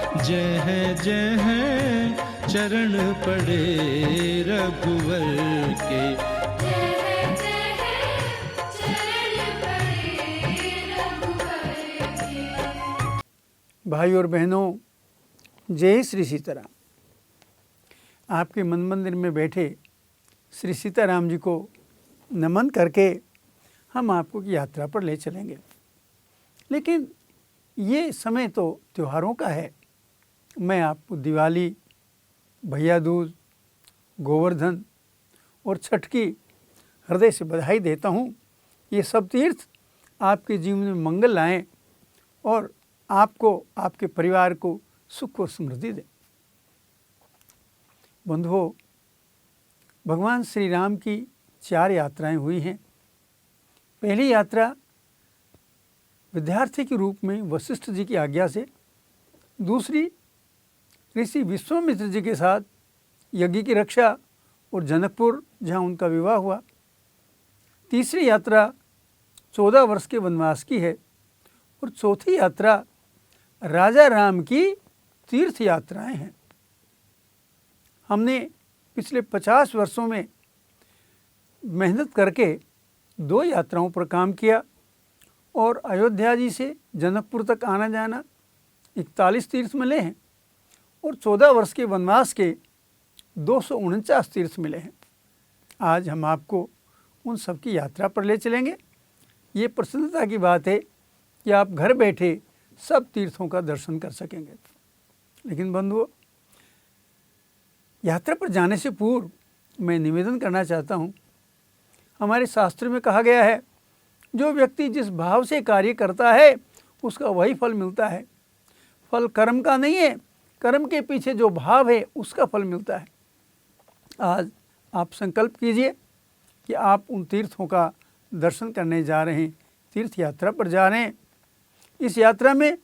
जय है चरण पड़े रघुवर के। जय है चरण पड़े रघुवर के। भाई और बहनों, जय श्री सीताराम। आपके मन मंदिर में बैठे श्री सीताराम जी को नमन करके हम आपको की यात्रा पर ले चलेंगे। लेकिन ये समय तो त्योहारों का है। मैं आपको दिवाली, भैया दूज, गोवर्धन और छठ की हृदय से बधाई देता हूँ। ये सब तीर्थ आपके जीवन में मंगल लाएं और आपको, आपके परिवार को सुख और समृद्धि दें। बंधुओं, भगवान श्री राम की 4 यात्राएं हुई हैं। पहली यात्रा विद्यार्थी के रूप में वशिष्ठ जी की आज्ञा से, दूसरी ऋषि विश्वामित्र जी के साथ यज्ञ की रक्षा और जनकपुर जहां उनका विवाह हुआ। तीसरी यात्रा 14 वर्ष के वनवास की है और चौथी यात्रा राजा राम की तीर्थ यात्राएं हैं। हमने पिछले 50 वर्षों में मेहनत करके 2 यात्राओं पर काम किया और अयोध्या जी से जनकपुर तक आना जाना 41 तीर्थ मिले हैं और 14 वर्ष के वनवास के 249 तीर्थ मिले हैं। आज हम आपको उन सब की यात्रा पर ले चलेंगे। ये प्रसन्नता की बात है कि आप घर बैठे सब तीर्थों का दर्शन कर सकेंगे। लेकिन बंधुओं, यात्रा पर जाने से पूर्व मैं निवेदन करना चाहता हूँ। हमारे शास्त्र में कहा गया है, जो व्यक्ति जिस भाव से कार्य करता है उसका वही फल मिलता है। फल कर्म का नहीं है, कर्म के पीछे जो भाव है उसका फल मिलता है। आज आप संकल्प कीजिए कि आप उन तीर्थों का दर्शन करने जा रहे हैं, तीर्थ यात्रा पर जा रहे हैं। इस यात्रा में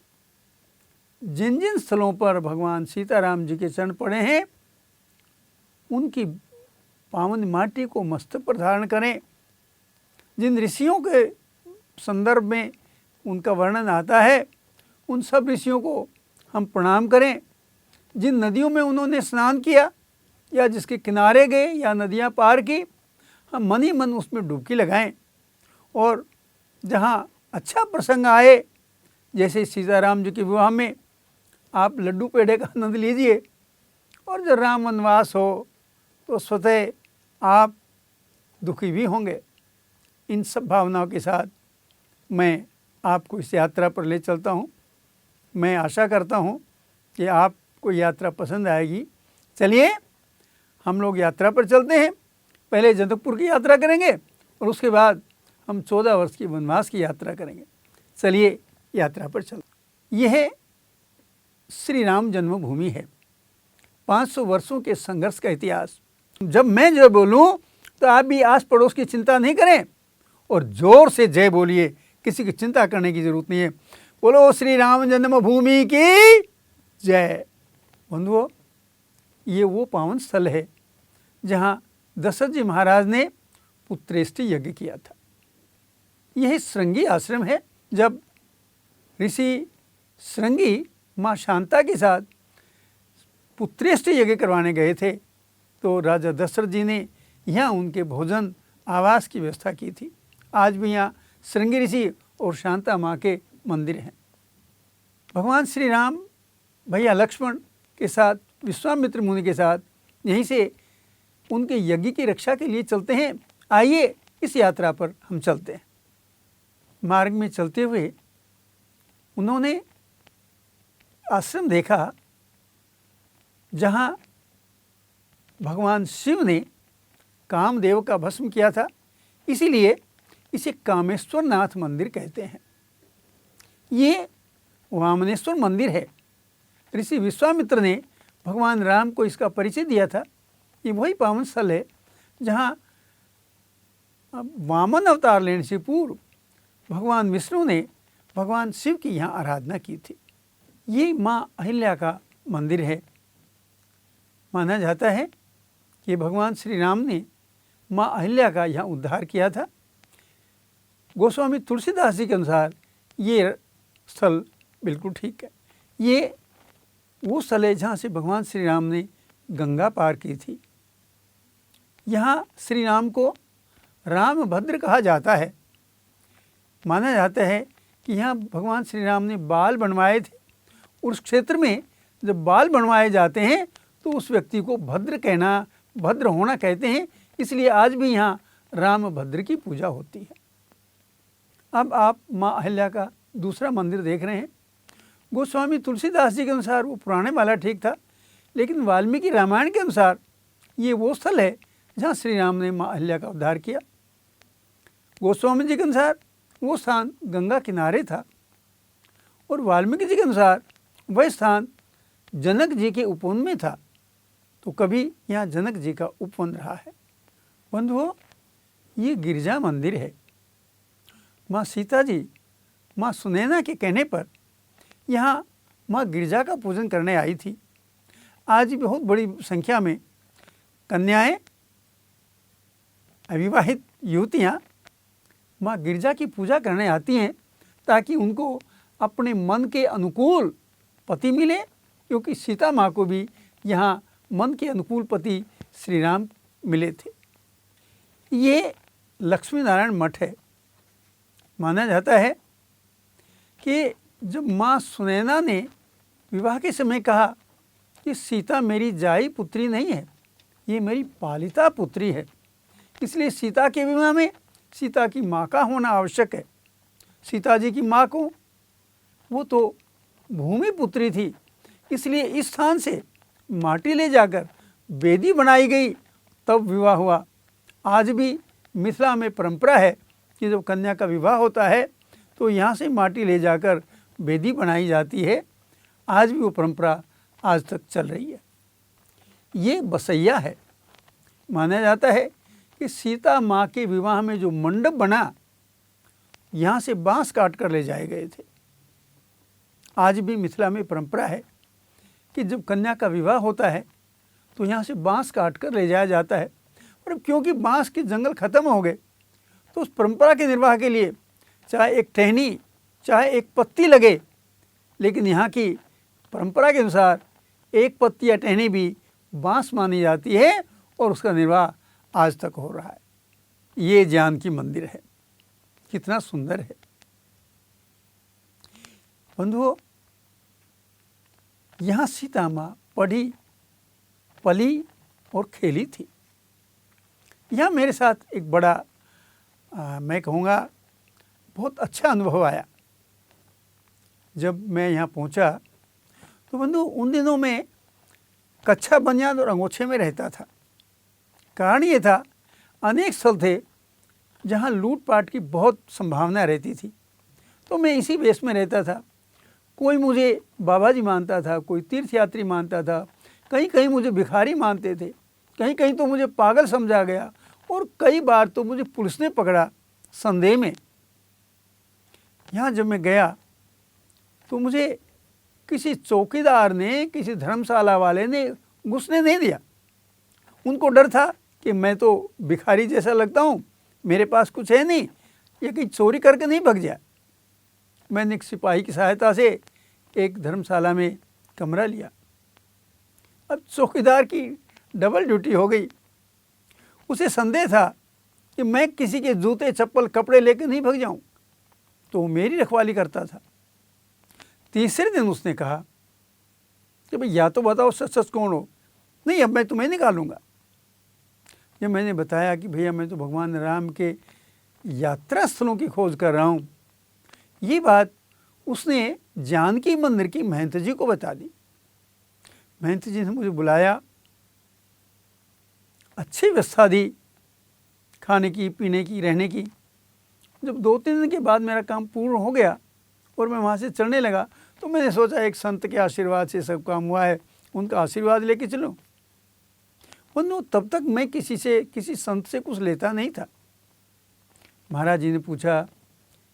जिन जिन स्थलों पर भगवान सीताराम जी के चरण पड़े हैं उनकी पावन माटी को मस्तक पर धारण करें। जिन ऋषियों के संदर्भ में उनका वर्णन आता है उन सब ऋषियों को हम प्रणाम करें। जिन नदियों में उन्होंने स्नान किया या जिसके किनारे गए या नदियां पार की, हम मन ही मन उसमें डुबकी लगाएं। और जहां अच्छा प्रसंग आए, जैसे सीताराम जी के विवाह में आप लड्डू पेड़े का आनंद लीजिए, और जब राम वनवास हो तो स्वतः आप दुखी भी होंगे। इन सब भावनाओं के साथ मैं आपको इस यात्रा पर ले चलता हूँ। मैं आशा करता हूँ कि आपको यात्रा पसंद आएगी। चलिए हम लोग यात्रा पर चलते हैं। पहले जनकपुर की यात्रा करेंगे और उसके बाद हम 14 वर्ष की वनवास की यात्रा करेंगे। चलिए यात्रा पर चलते। यह श्री राम जन्मभूमि है। 500 वर्षों के संघर्ष का इतिहास। जब मैं जय बोलूं तो आप भी आस पड़ोस की चिंता नहीं करें और जोर से जय बोलिए। किसी की चिंता करने की जरूरत नहीं है। बोलो श्री राम जन्मभूमि की जय। बंधुओं, ये वो पावन स्थल है जहाँ दशरथ जी महाराज ने पुत्रेष्टि यज्ञ किया था। यह श्रृंगी आश्रम है। जब ऋषि श्रृंगी माँ शांता के साथ पुत्रेष्टि यज्ञ करवाने गए थे तो राजा दशरथ जी ने यहाँ उनके भोजन आवास की व्यवस्था की थी। आज भी यहाँ श्रृंगी ऋषि और शांता माँ के मंदिर हैं। भगवान श्री राम भैया लक्ष्मण के साथ, विश्वामित्र मुनि के साथ यहीं से उनके यज्ञ की रक्षा के लिए चलते हैं। आइए इस यात्रा पर हम चलते हैं। मार्ग में चलते हुए उन्होंने आश्रम देखा जहाँ भगवान शिव ने कामदेव का भस्म किया था, इसीलिए इसे कामेश्वर नाथ मंदिर कहते हैं। ये वामनेश्वर मंदिर है। ऋषि विश्वामित्र ने भगवान राम को इसका परिचय दिया था। ये वही पावन स्थल है जहाँ वामन अवतार लेने से पूर्व भगवान विष्णु ने भगवान शिव की यहाँ आराधना की थी। ये माँ अहिल्या का मंदिर है। माना जाता है कि भगवान श्री राम ने माँ अहिल्या का यहाँ उद्धार किया था। गोस्वामी तुलसीदास जी के अनुसार ये स्थल बिल्कुल ठीक है। ये वो स्थल है जहाँ से भगवान श्री राम ने गंगा पार की थी। यहाँ श्री राम को रामभद्र कहा जाता है। माना जाता है कि यहाँ भगवान श्री राम ने बाल बनवाए थे। उस क्षेत्र में जब बाल बनवाए जाते हैं तो उस व्यक्ति को भद्र कहना, भद्र होना कहते हैं। इसलिए आज भी यहाँ रामभद्र की पूजा होती है। अब आप माँ अहिल्या का दूसरा मंदिर देख रहे हैं। गोस्वामी तुलसीदास जी के अनुसार वो पुराने वाला ठीक था, लेकिन वाल्मीकि रामायण के अनुसार ये वो स्थल है जहाँ श्री राम ने माँ अहिल्या का उद्धार किया। गोस्वामी जी के अनुसार वो स्थान गंगा किनारे था और वाल्मीकि जी के अनुसार वह स्थान जनक जी के उपवन में था। तो कभी यहाँ जनक जी का उपवन रहा है। बंधुओं, ये गिरजा मंदिर है। माँ सीता जी माँ सुनैना के कहने पर यहाँ माँ गिरजा का पूजन करने आई थी। आज भी बहुत बड़ी संख्या में कन्याएं, अविवाहित युवतियाँ माँ गिरजा की पूजा करने आती हैं ताकि उनको अपने मन के अनुकूल पति मिले, क्योंकि सीता माँ को भी यहाँ मन के अनुकूल पति श्री राम मिले थे। ये लक्ष्मी नारायण मठ है। माना जाता है कि जब माँ सुनैना ने विवाह के समय कहा कि सीता मेरी जाई पुत्री नहीं है, ये मेरी पालिता पुत्री है, इसलिए सीता के विवाह में सीता की माँ का होना आवश्यक है। सीता जी की माँ को वो तो भूमि पुत्री थी, इसलिए इस स्थान से माटी ले जाकर वेदी बनाई गई, तब विवाह हुआ। आज भी मिथिला में परंपरा है कि जब कन्या का विवाह होता है तो यहाँ से माटी ले जाकर वेदी बनाई जाती है। आज भी वो परंपरा आज तक चल रही है। ये बसैया है। माना जाता है कि सीता माँ के विवाह में जो मंडप बना, यहाँ से बांस काट कर ले जाए गए थे। आज भी मिथिला में परंपरा है कि जब कन्या का विवाह होता है तो यहाँ से बांस काट कर ले जाया जाता है। और अब क्योंकि बांस के जंगल खत्म हो गए तो उस परंपरा के निर्वाह के लिए चाहे एक टहनी चाहे एक पत्ती लगे, लेकिन यहाँ की परंपरा के अनुसार एक पत्ती या टहनी भी बांस मानी जाती है और उसका निर्वाह आज तक हो रहा है। ये जानकी मंदिर है। कितना सुंदर है बंधुओं। यहाँ सीता माँ पढ़ी, पली और खेली थी। यहाँ मेरे साथ एक बड़ा मैं कहूँगा बहुत अच्छा अनुभव आया। जब मैं यहाँ पहुँचा तो बंधु उन दिनों में कच्छा बनियान और अंगोछे में रहता था। कारण ये था, अनेक स्थल थे जहाँ लूटपाट की बहुत संभावना रहती थी, तो मैं इसी वेश में रहता था। कोई मुझे बाबा जी मानता था, कोई तीर्थयात्री मानता था, कहीं कहीं मुझे भिखारी मानते थे, कहीं कहीं तो मुझे पागल समझा गया और कई बार तो मुझे पुलिस ने पकड़ा संदेह में। यहाँ जब मैं गया तो मुझे किसी चौकीदार ने, किसी धर्मशाला वाले ने घुसने नहीं दिया। उनको डर था कि मैं तो भिखारी जैसा लगता हूँ, मेरे पास कुछ है नहीं, ये कहीं चोरी करके नहीं भग जाए। मैंने एक सिपाही की सहायता से एक धर्मशाला में कमरा लिया। अब चौकीदार की डबल ड्यूटी हो गई। उसे संदेह था कि मैं किसी के जूते चप्पल कपड़े लेकर नहीं भग जाऊं, तो वो मेरी रखवाली करता था। तीसरे दिन उसने कहा कि भाई या तो बताओ सच सच कौन हो। नहीं, अब मैं तुम्हें निकालूंगा। जब मैंने बताया कि भैया मैं तो भगवान राम के यात्रा स्थलों की खोज कर रहा हूँ, ये बात उसने जानकी मंदिर की महंत जी को बता दी। महंत जी ने मुझे बुलाया, अच्छी व्यवस्था दी, खाने की, पीने की, रहने की। जब 2-3 दिन के बाद मेरा काम पूर्ण हो गया और मैं वहाँ से चलने लगा तो मैंने सोचा एक संत के आशीर्वाद से सब काम हुआ है, उनका आशीर्वाद लेके चलूं। बंधु तब तक मैं किसी संत से कुछ लेता नहीं था। महाराज जी ने पूछा,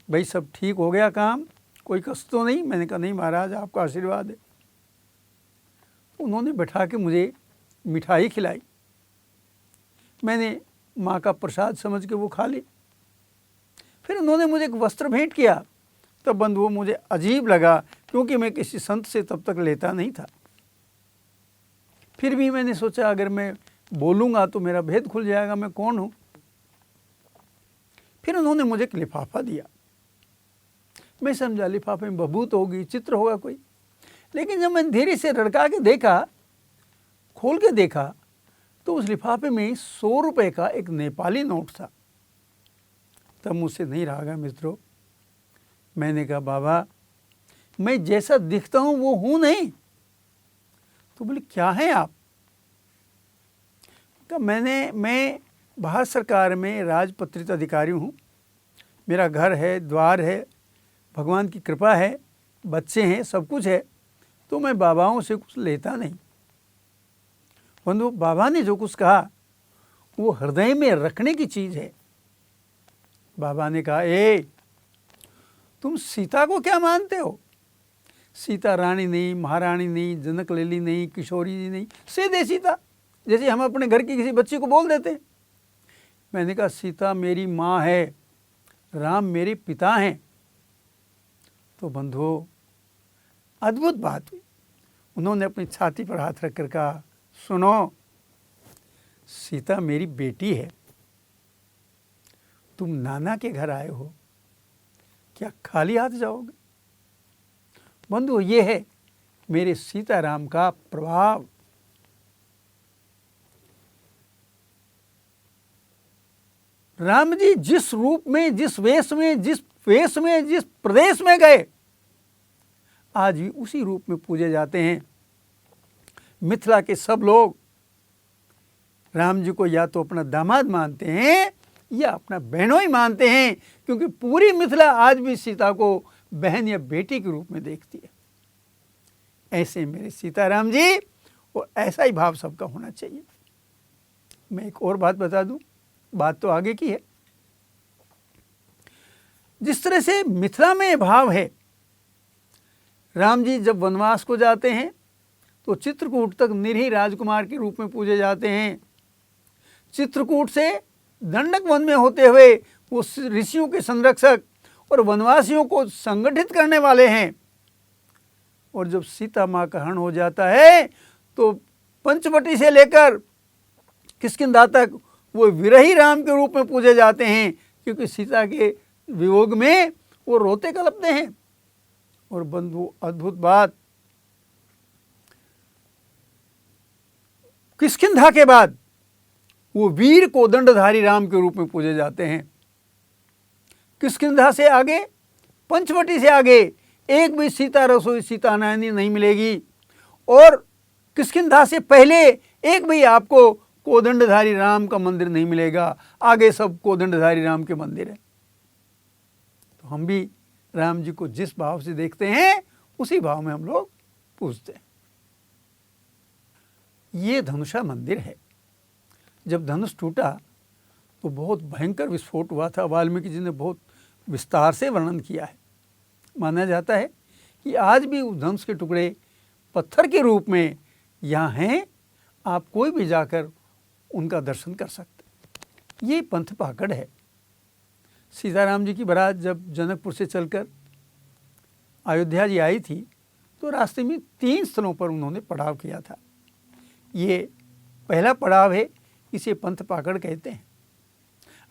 भाई सब ठीक हो गया काम, कोई कष्ट तो नहीं? मैंने कहा नहीं महाराज, आपका आशीर्वाद है। उन्होंने बैठा के मुझे मिठाई खिलाई। मैंने माँ का प्रसाद समझ के वो खा ली। फिर उन्होंने मुझे एक वस्त्र भेंट किया। तब बंधुओं मुझे अजीब लगा, क्योंकि मैं किसी संत से तब तक लेता नहीं था। फिर भी मैंने सोचा अगर मैं बोलूँगा तो मेरा भेद खुल जाएगा, मैं कौन हूँ। फिर उन्होंने मुझे एक लिफाफा दिया। मैं समझा लिफाफे में बबूत होगी, चित्र होगा कोई। लेकिन जब मैंने धीरे से रड़का के देखा, खोल के देखा, तो उस लिफाफे में 100 रुपये का एक नेपाली नोट था। तब मुझसे नहीं रहा गया मित्रों। मैंने कहा बाबा मैं जैसा दिखता हूँ वो हूँ नहीं। तो बोले क्या है आप? कहा मैं भारत सरकार में राजपत्रित अधिकारी हूँ। मेरा घर है, द्वार है, भगवान की कृपा है, बच्चे हैं, सब कुछ है। तो मैं बाबाओं से कुछ लेता नहीं। बंधु, बाबा ने जो कुछ कहा वो हृदय में रखने की चीज़ है। बाबा ने कहा तुम सीता को क्या मानते हो? सीता रानी नहीं, महारानी नहीं, जनक लेली नहीं, किशोरी जी नहीं, सीधे सीता, जैसे हम अपने घर की किसी बच्ची को बोल देते। मैंने कहा सीता मेरी माँ है, राम मेरे पिता हैं। तो बंधुओं अद्भुत बात हुई। उन्होंने अपनी छाती पर हाथ रख कर कहा सुनो, सीता मेरी बेटी है। तुम नाना के घर आए हो, क्या खाली हाथ जाओगे? बंधु, ये है मेरे सीताराम का प्रभाव। राम जी जिस रूप में, जिस वेश में, जिस प्रदेश में गए, आज भी उसी रूप में पूजे जाते हैं। मिथिला के सब लोग राम जी को या तो अपना दामाद मानते हैं या अपना बहनोई मानते हैं, क्योंकि पूरी मिथिला आज भी सीता को बहन या बेटी के रूप में देखती है। ऐसे मेरे सीताराम जी, और ऐसा ही भाव सबका होना चाहिए। मैं एक और बात बता दूं, बात तो आगे की है। जिस तरह से मिथिला में भाव है, राम जी जब वनवास को जाते हैं तो चित्रकूट तक निरीह राजकुमार के रूप में पूजे जाते हैं। चित्रकूट से दंडक वन में होते हुए वो ऋषियों के संरक्षक और वनवासियों को संगठित करने वाले हैं। और जब सीता माँ का हरण हो जाता है तो पंचवटी से लेकर किष्किंधा तक वो विरही राम के रूप में पूजे जाते हैं, क्योंकि सीता के वियोग में वो रोते कलपते हैं। और बंधु अद्भुत बात, किष्किंधा के बाद वो वीर कोदंडधारी राम के रूप में पूजे जाते हैं। किष्किंधा से आगे, पंचवटी से आगे एक भी सीता रसोई, सीता नयनी नहीं मिलेगी। और किष्किंधा से पहले एक भी आपको कोदंडधारी राम का मंदिर नहीं मिलेगा। आगे सब कोदंडधारी राम के मंदिर हैं। तो हम भी राम जी को जिस भाव से देखते हैं उसी भाव में हम लोग पूजते हैं। ये धनुषा मंदिर है। जब धनुष टूटा तो बहुत भयंकर विस्फोट हुआ था। वाल्मीकि जी ने बहुत विस्तार से वर्णन किया है। माना जाता है कि आज भी उस धनुष के टुकड़े पत्थर के रूप में यहाँ हैं। आप कोई भी जाकर उनका दर्शन कर सकते। ये पंथ पाकड़ है। सीताराम जी की बारात जब जनकपुर से चलकर अयोध्या जी आई थी तो रास्ते में 3 स्थलों पर उन्होंने पड़ाव किया था। ये पहला पड़ाव है, इसे पंथ पाकड़ कहते हैं।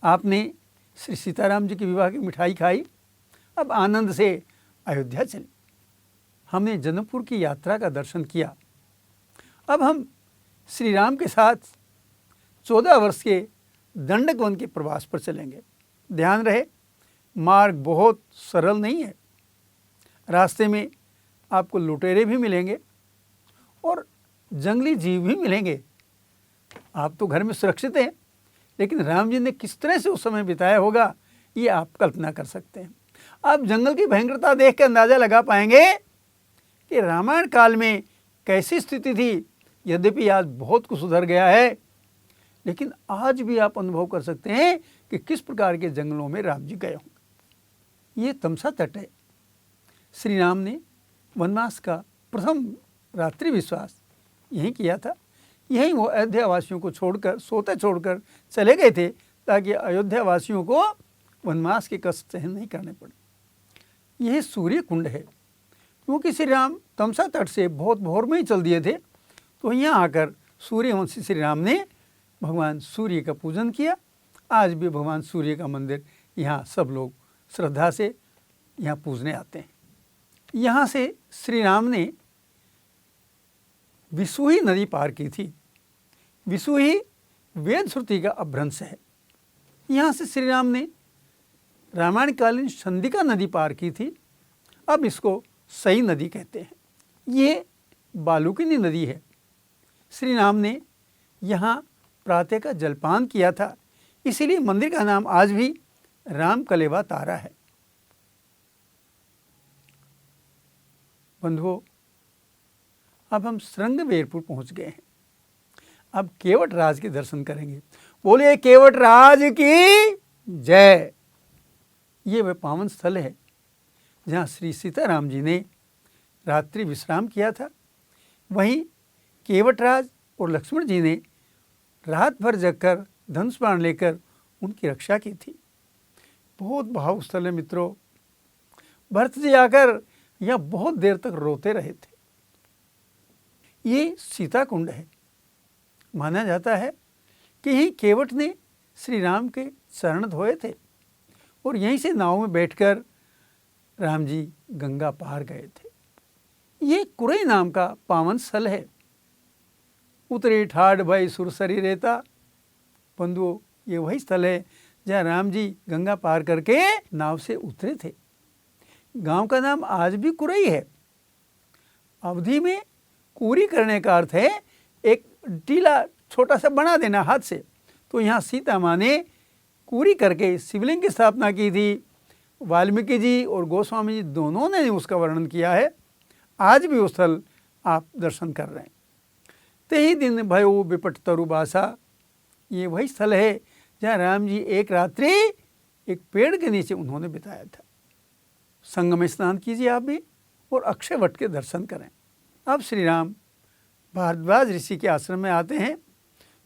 आपने श्री सीताराम जी के विवाह की मिठाई खाई, अब आनंद से अयोध्या चले। हमने जनकपुर की यात्रा का दर्शन किया। अब हम श्री राम के साथ 14 वर्ष के दंडक वन के प्रवास पर चलेंगे। ध्यान रहे, मार्ग बहुत सरल नहीं है। रास्ते में आपको लुटेरे भी मिलेंगे और जंगली जीव भी मिलेंगे। आप तो घर में सुरक्षित हैं, लेकिन राम जी ने किस तरह से उस समय बिताया होगा ये आप कल्पना कर सकते हैं। आप जंगल की भयंकरता देख के अंदाज़ा लगा पाएंगे कि रामायण काल में कैसी स्थिति थी। यद्यपि आज बहुत कुछ सुधर गया है, लेकिन आज भी आप अनुभव कर सकते हैं कि किस प्रकार के जंगलों में राम जी गए होंगे। ये तमसा तट है। श्री राम ने वनवास का प्रथम रात्रि विश्वास यहीं किया था। यहीं वो अयोध्या वासियों को छोड़कर, सोते छोड़कर चले गए थे, ताकि अयोध्या वासियों को वनवास के कष्ट सहन नहीं करने पड़े। यह सूर्य कुंड है। क्योंकि श्री राम तमसा तट से बहुत भोर में ही चल दिए थे, तो यहाँ आकर सूर्यवंशी श्री राम ने भगवान सूर्य का पूजन किया। आज भी भगवान सूर्य का मंदिर यहाँ सब लोग श्रद्धा से यहाँ पूजने आते हैं। यहाँ से श्री राम ने विसुही नदी पार की थी। विसुही वेद श्रुति का अपभ्रंश है। यहाँ से श्री राम ने रामायणकालीन संधिका नदी पार की थी। अब इसको सई नदी कहते हैं। ये बालुकिनी नदी है। श्री राम ने यहाँ प्रातः का जलपान किया था, इसीलिए मंदिर का नाम आज भी राम कलेवा तारा है। बंधुओं, अब हम श्रृंगवेरपुर पहुंच गए हैं। अब केवट राज के दर्शन करेंगे। बोलिए केवट राज की जय। ये वह पावन स्थल है जहाँ श्री सीताराम जी ने रात्रि विश्राम किया था। वहीं केवटराज और लक्ष्मण जी ने रात भर जगकर धनुष बाण लेकर उनकी रक्षा की थी। बहुत भावुक स्थल है मित्रों। भरत जी आकर यह बहुत देर तक रोते रहे थे। ये सीता कुंड है। माना जाता है कि यहीं केवट ने श्री राम के चरण धोए थे और यहीं से नाव में बैठकर राम जी गंगा पार गए थे। ये कुरई नाम का पावन स्थल है। उतरे ठाड़ भई सुरसरी रेता। बंधुओं, ये वही स्थल है जहाँ राम जी गंगा पार करके नाव से उतरे थे। गांव का नाम आज भी कुरई है। अवधि में कूरी करने का अर्थ है एक टीला छोटा सा बना देना हाथ से। तो यहाँ सीता माँ ने कूरी करके शिवलिंग की स्थापना की थी। वाल्मीकि जी और गोस्वामी जी दोनों ने उसका वर्णन किया है। आज भी वो स्थल आप दर्शन कर रहे हैं। ते ही दिन भयो विपट तरु बासा। ये वही स्थल है जहाँ राम जी एक रात्रि एक पेड़ के नीचे उन्होंने बिताया था। संगम स्नान कीजिए आप भी और अक्षय वट के दर्शन करें। अब श्री राम भारद्वाज ऋषि के आश्रम में आते हैं।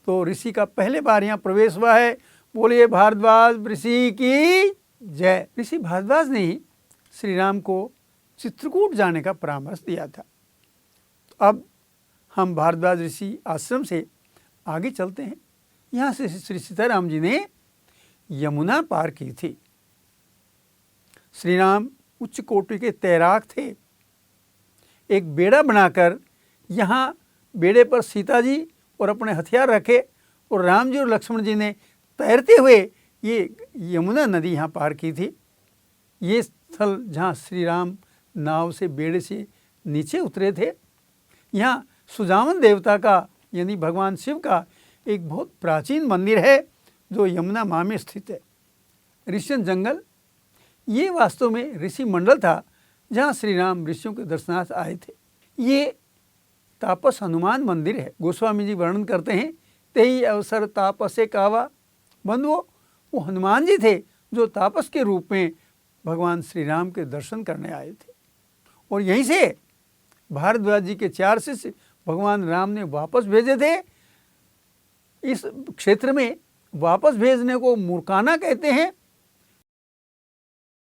तो ऋषि का पहले बार यहाँ प्रवेश हुआ है। बोलिए भारद्वाज ऋषि की जय। ऋषि भारद्वाज ने ही श्री राम को चित्रकूट जाने का परामर्श दिया था। अब हम भारद्वाज ऋषि आश्रम से आगे चलते हैं। यहाँ से श्री सीताराम जी ने यमुना पार की थी। श्री राम उच्च कोटि के तैराक थे। एक बेड़ा बनाकर यहाँ बेड़े पर सीता जी और अपने हथियार रखे और राम जी और लक्ष्मण जी ने तैरते हुए ये यमुना नदी यहाँ पार की थी। ये स्थल जहाँ श्री राम नाव से बेड़े से नीचे उतरे थे। यहाँ सुजावन देवता का यानी भगवान शिव का एक बहुत प्राचीन मंदिर है जो यमुना माँ में स्थित है। ऋषियन जंगल ये वास्तव में ऋषि मंडल था जहाँ श्री राम ऋषियों के दर्शनार्थ आए थे। ये तापस हनुमान मंदिर है। गोस्वामी जी वर्णन करते हैं, तेई अवसर तापसे कावा। बंधुओं, वो हनुमान जी थे जो तापस के रूप में भगवान श्री राम के दर्शन करने आए थे। और यहीं से भारद्वाज जी के 4 शिष्य भगवान राम ने वापस भेजे थे। इस क्षेत्र में वापस भेजने को मुरकाना कहते हैं